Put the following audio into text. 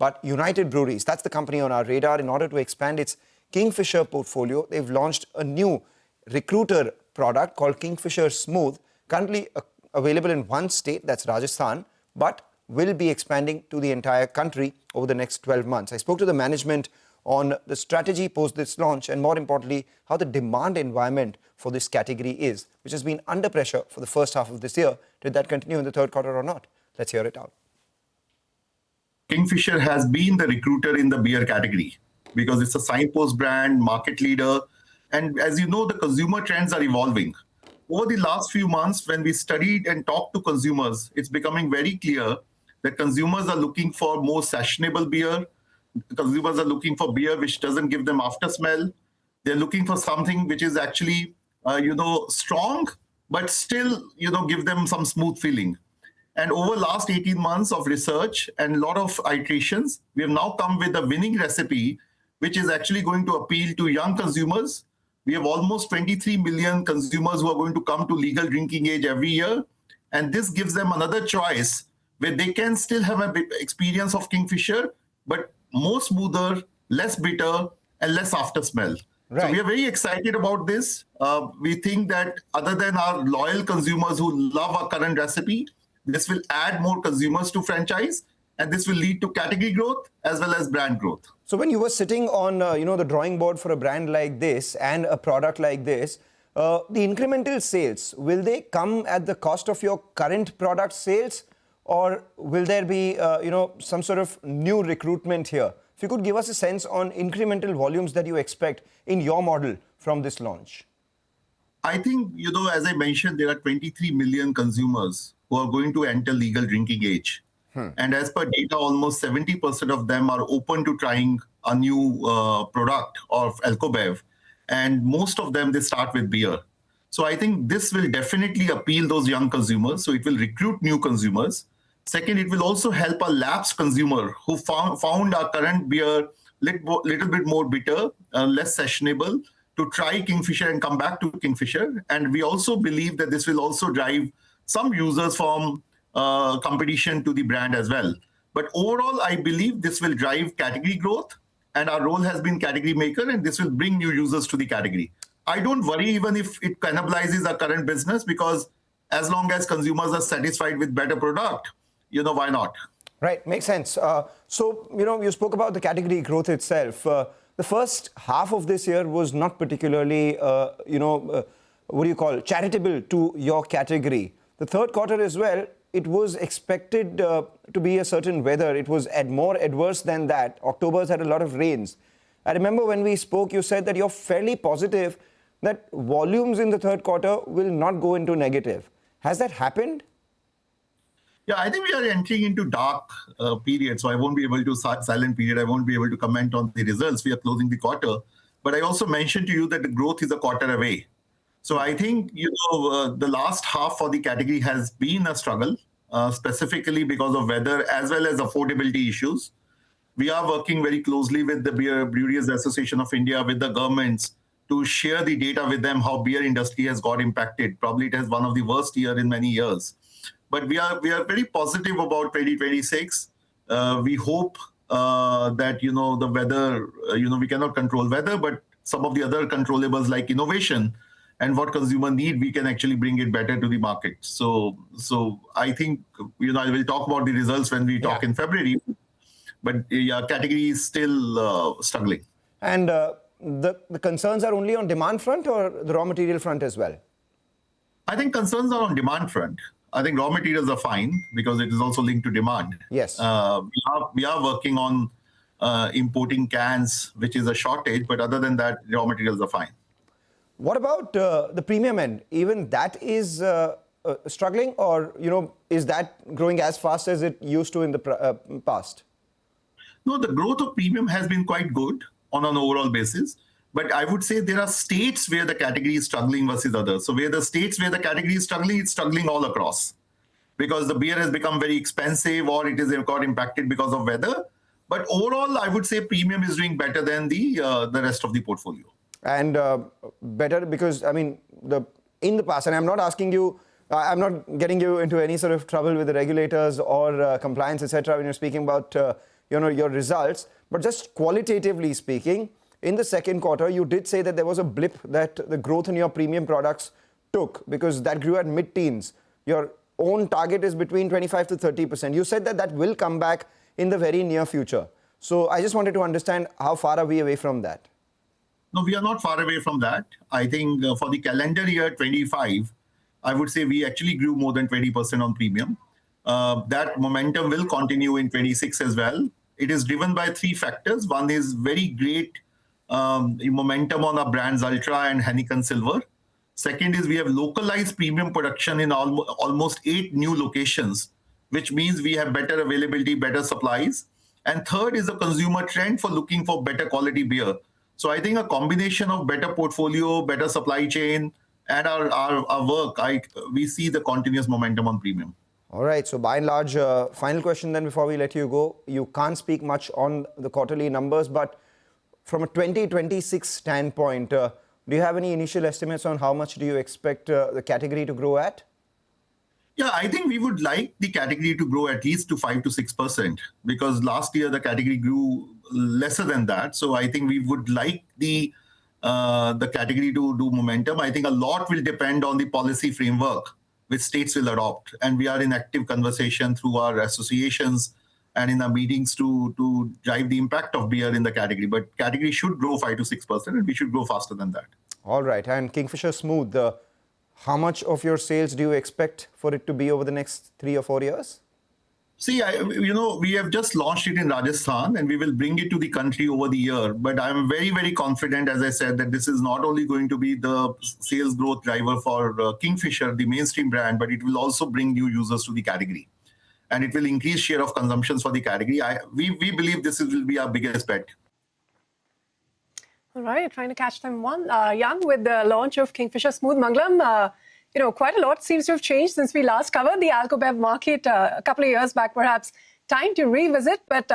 But United Breweries, that's the company on our radar. In order to expand its Kingfisher portfolio, they've launched a new recruiter product called Kingfisher Smooth, currently available in one state, that's Rajasthan, but will be expanding to the entire country over the next 12 months. I spoke to the management on the strategy post this launch and, more importantly, how the demand environment for this category is, which has been under pressure for the first half of this year. Did that continue in the third quarter or not? Let's hear it out. Kingfisher has been the recruiter in the beer category because it's a signpost brand, market leader. And as you know, the consumer trends are evolving. Over the last few months, when we studied and talked to consumers, it's becoming very clear that consumers are looking for more sessionable beer. Consumers are looking for beer which doesn't give them after smell. They're looking for something which is actually, strong, but still, give them some smooth feeling. And over last 18 months of research and a lot of iterations, we have now come with a winning recipe, which is actually going to appeal to young consumers. We have almost 23 million consumers who are going to come to legal drinking age every year. And this gives them another choice where they can still have an experience of Kingfisher, but more smoother, less bitter, and less after smell. Right. So we are very excited about this. We think that other than our loyal consumers who love our current recipe, this will add more consumers to franchise, and this will lead to category growth as well as brand growth. So when you were sitting on, the drawing board for a brand like this and a product like this, the incremental sales, will they come at the cost of your current product sales, or will there be, some sort of new recruitment here? If you could give us a sense on incremental volumes that you expect in your model from this launch. I think, as I mentioned, there are 23 million consumers who are going to enter legal drinking age. And as per data, almost 70% of them are open to trying a new product of Alcobev. And most of them, they start with beer. So I think this will definitely appeal those young consumers. So it will recruit new consumers. Second, it will also help a lapsed consumer who found our current beer little bit more bitter, less sessionable, to try Kingfisher and come back to Kingfisher. And we also believe that this will also drive some users from competition to the brand as well. But overall, I believe this will drive category growth, and our role has been category maker, and this will bring new users to the category. I don't worry even if it cannibalizes our current business, because as long as consumers are satisfied with better product, why not? Right, makes sense. So, you spoke about the category growth itself. The first half of this year was not particularly, charitable to your category. The third quarter as well, it was expected to be a certain weather. It was more adverse than that. October's had a lot of rains. I remember when we spoke, you said that you're fairly positive that volumes in the third quarter will not go into negative. Has that happened? Yeah, I think we are entering into dark period, so I won't be able to, silent period, I won't be able to comment on the results. We are closing the quarter. But I also mentioned to you that the growth is a quarter away. So I think, the last half for the category has been a struggle, specifically because of weather as well as affordability issues. We are working very closely with the Breweries Association of India, with the governments, to share the data with them how beer industry has got impacted. Probably it has one of the worst year in many years. But we are very positive about 2026. We hope that, the weather, we cannot control weather, but some of the other controllables like innovation and what consumer need, we can actually bring it better to the market. So I think, I will talk about the results when we talk in February. But category is still struggling. And the concerns are only on demand front or the raw material front as well? I think concerns are on demand front. I think raw materials are fine because it is also linked to demand. Yes. We are working on importing cans, which is a shortage, but other than that, raw materials are fine. What about the premium end? Even that is struggling, or, is that growing as fast as it used to in the past? No, the growth of premium has been quite good on an overall basis. But I would say there are states where the category is struggling versus others. So where the states where the category is struggling, it's struggling all across. Because the beer has become very expensive, or it is got impacted because of weather. But overall, I would say premium is doing better than the rest of the portfolio. And better because, in the past, and I'm not asking you, I'm not getting you into any sort of trouble with the regulators or compliance, etc. when you're speaking about your results. But just qualitatively speaking, in the second quarter, you did say that there was a blip that the growth in your premium products took because that grew at mid-teens. Your own target is between 25 to 30%. You said that that will come back in the very near future. So I just wanted to understand how far are we away from that? No, we are not far away from that. I think for the calendar year 25, I would say we actually grew more than 20% on premium. That momentum will continue in 26 as well. It is driven by three factors. One is very great momentum on our brands Ultra and Heineken Silver. Second is we have localized premium production in almost 8 new locations, which means we have better availability, better supplies. And third is a consumer trend for looking for better quality beer. So I think a combination of better portfolio, better supply chain, and our work, we see the continuous momentum on premium. All right. So by and large, final question then before we let you go. You can't speak much on the quarterly numbers, but from a 2026 standpoint, do you have any initial estimates on how much do you expect the category to grow at? Yeah, I think we would like the category to grow at least to 5 to 6% because last year the category grew lesser than that. So I think we would like the category to do momentum. I think a lot will depend on the policy framework which states will adopt. And we are in active conversation through our associations and in our meetings to drive the impact of beer in the category. But category should grow 5 to 6% and we should grow faster than that. All right. And Kingfisher Smooth, how much of your sales do you expect for it to be over the next 3 or 4 years? See, we have just launched it in Rajasthan and we will bring it to the country over the year. But I'm very, very confident, as I said, that this is not only going to be the sales growth driver for Kingfisher, the mainstream brand, but it will also bring new users to the category. And it will increase share of consumptions for the category. We believe this will be our biggest bet. All right, trying to catch them young with the launch of Kingfisher Smooth. Mangalam, quite a lot seems to have changed since we last covered the alcobev market a couple of years back, perhaps. Time to revisit, but